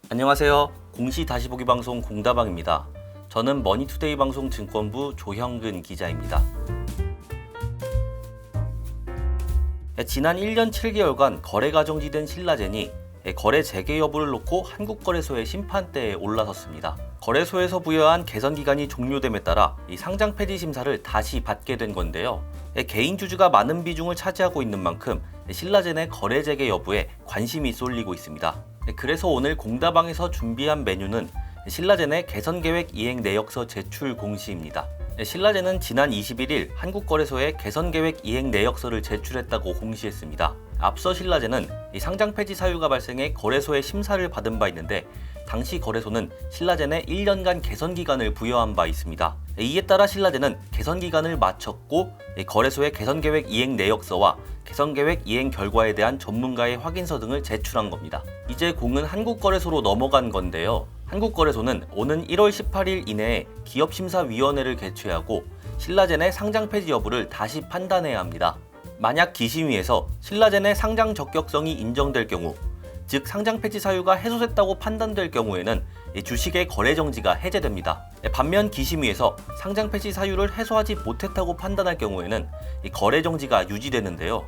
안녕하세요. 공시 다시 보기 방송 공다방입니다. 저는 머니투데이 방송 증권부 조형근 기자입니다. 지난 1년 7개월간 거래가 정지된 신라젠이 거래 재개 여부를 놓고 한국거래소의 심판대에 올라섰습니다. 거래소에서 부여한 개선기간이 종료됨에 따라 이 상장 폐지 심사를 다시 받게 된 건데요. 개인 주주가 많은 비중을 차지하고 있는 만큼 신라젠의 거래 재개 여부에 관심이 쏠리고 있습니다. 그래서 오늘 공다방에서 준비한 메뉴는 신라젠의 개선계획 이행 내역서 제출 공시입니다. 신라젠은 지난 21일 한국거래소에 개선계획 이행 내역서를 제출했다고 공시했습니다. 앞서 신라젠은 상장 폐지 사유가 발생해 거래소의 심사를 받은 바 있는데 당시 거래소는 신라젠에 1년간 개선기간을 부여한 바 있습니다. 이에 따라 신라젠은 개선기간을 마쳤고 거래소의 개선계획 이행 내역서와 개선계획 이행 결과에 대한 전문가의 확인서 등을 제출한 겁니다. 이제 공은 한국거래소로 넘어간 건데요. 한국거래소는 오는 1월 18일 이내에 기업심사위원회를 개최하고 신라젠의 상장 폐지 여부를 다시 판단해야 합니다. 만약 기심위에서 신라젠의 상장 적격성이 인정될 경우, 즉 상장 폐지 사유가 해소됐다고 판단될 경우에는 주식의 거래 정지가 해제됩니다. 반면 기심위에서 상장 폐지 사유를 해소하지 못했다고 판단할 경우에는 거래 정지가 유지되는데요.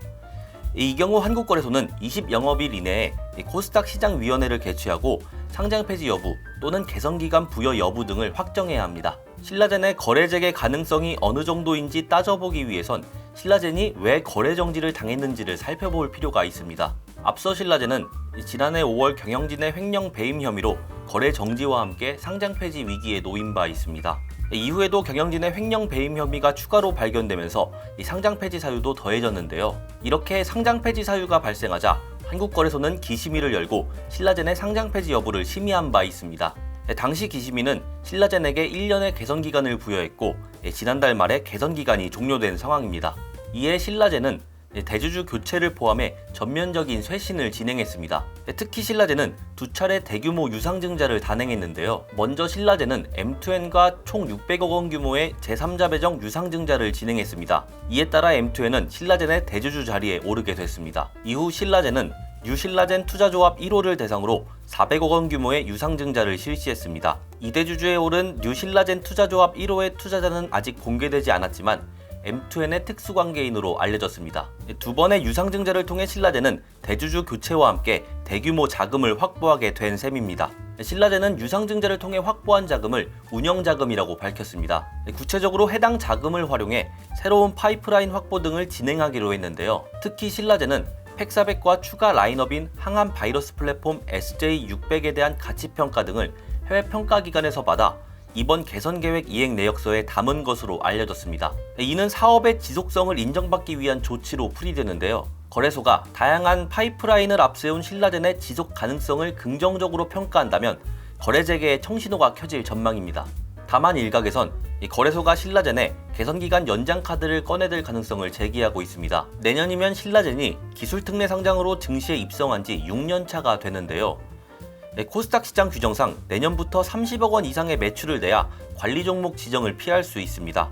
이 경우 한국거래소는 20영업일 이내에 코스닥 시장위원회를 개최하고 상장 폐지 여부 또는 개선기간 부여 여부 등을 확정해야 합니다. 신라젠의 거래 재개 가능성이 어느 정도인지 따져보기 위해선 신라젠이 왜 거래 정지를 당했는지를 살펴볼 필요가 있습니다. 앞서 신라젠은 지난해 5월 경영진의 횡령 배임 혐의로 거래 정지와 함께 상장 폐지 위기에 놓인 바 있습니다. 이후에도 경영진의 횡령 배임 혐의가 추가로 발견되면서 상장 폐지 사유도 더해졌는데요. 이렇게 상장 폐지 사유가 발생하자 한국거래소는 기심위를 열고 신라젠의 상장 폐지 여부를 심의한 바 있습니다. 당시 기심위는 신라젠에게 1년의 개선기간을 부여했고 지난달 말에 개선기간이 종료된 상황입니다. 이에 신라젠은 대주주 교체를 포함해 전면적인 쇄신을 진행했습니다. 특히 신라젠은 두 차례 대규모 유상증자를 단행했는데요. 먼저 신라젠은 M2N과 총 600억 원 규모의 제3자 배정 유상증자를 진행했습니다. 이에 따라 M2N은 신라젠의 대주주 자리에 오르게 됐습니다. 이후 신라젠은 뉴신라젠 투자조합 1호를 대상으로 400억 원 규모의 유상증자를 실시했습니다. 이대주주에 오른 뉴신라젠 투자조합 1호의 투자자는 아직 공개되지 않았지만 M2N의 특수관계인으로 알려졌습니다. 두 번의 유상증자를 통해 신라젠은 대주주 교체와 함께 대규모 자금을 확보하게 된 셈입니다. 신라젠은 유상증자를 통해 확보한 자금을 운영자금이라고 밝혔습니다. 구체적으로 해당 자금을 활용해 새로운 파이프라인 확보 등을 진행하기로 했는데요. 특히 신라젠은 팩400과 추가 라인업인 항암 바이러스 플랫폼 SJ600에 대한 가치평가 등을 해외 평가기관에서 받아 이번 개선계획 이행 내역서에 담은 것으로 알려졌습니다. 이는 사업의 지속성을 인정받기 위한 조치로 풀이되는데요. 거래소가 다양한 파이프라인을 앞세운 신라젠의 지속 가능성을 긍정적으로 평가한다면 거래 재개의 청신호가 켜질 전망입니다. 다만 일각에선 거래소가 신라젠에 개선기간 연장 카드를 꺼내들 가능성을 제기하고 있습니다. 내년이면 신라젠이 기술특례 상장으로 증시에 입성한 지 6년차가 되는데요. 코스닥 시장 규정상 내년부터 30억 원 이상의 매출을 내야 관리 종목 지정을 피할 수 있습니다.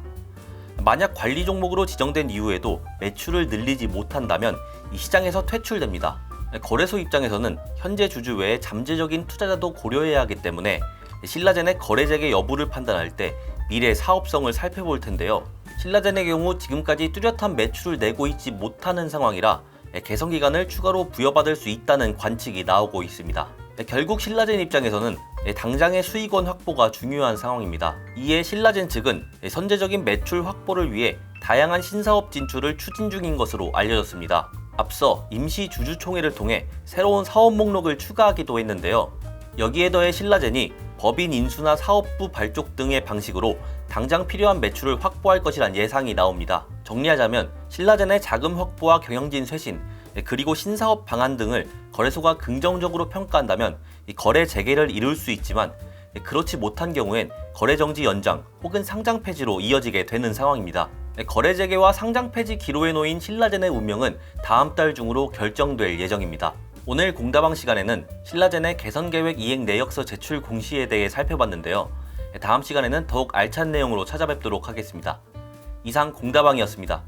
만약 관리 종목으로 지정된 이후에도 매출을 늘리지 못한다면 이 시장에서 퇴출됩니다. 거래소 입장에서는 현재 주주 외에 잠재적인 투자자도 고려해야 하기 때문에 신라젠의 거래 재개 여부를 판단할 때 미래 사업성을 살펴볼 텐데요. 신라젠의 경우 지금까지 뚜렷한 매출을 내고 있지 못하는 상황이라 개선기간을 추가로 부여받을 수 있다는 관측이 나오고 있습니다. 결국 신라젠 입장에서는 당장의 수익원 확보가 중요한 상황입니다. 이에 신라젠 측은 선제적인 매출 확보를 위해 다양한 신사업 진출을 추진 중인 것으로 알려졌습니다. 앞서 임시 주주총회를 통해 새로운 사업 목록을 추가하기도 했는데요. 여기에 더해 신라젠이 법인 인수나 사업부 발족 등의 방식으로 당장 필요한 매출을 확보할 것이란 예상이 나옵니다. 정리하자면 신라젠의 자금 확보와 경영진 쇄신, 그리고 신사업 방안 등을 거래소가 긍정적으로 평가한다면 거래 재개를 이룰 수 있지만 그렇지 못한 경우엔 거래 정지 연장 혹은 상장 폐지로 이어지게 되는 상황입니다. 거래 재개와 상장 폐지 기로에 놓인 신라젠의 운명은 다음 달 중으로 결정될 예정입니다. 오늘 공다방 시간에는 신라젠의 개선계획 이행 내역서 제출 공시에 대해 살펴봤는데요. 다음 시간에는 더욱 알찬 내용으로 찾아뵙도록 하겠습니다. 이상 공다방이었습니다.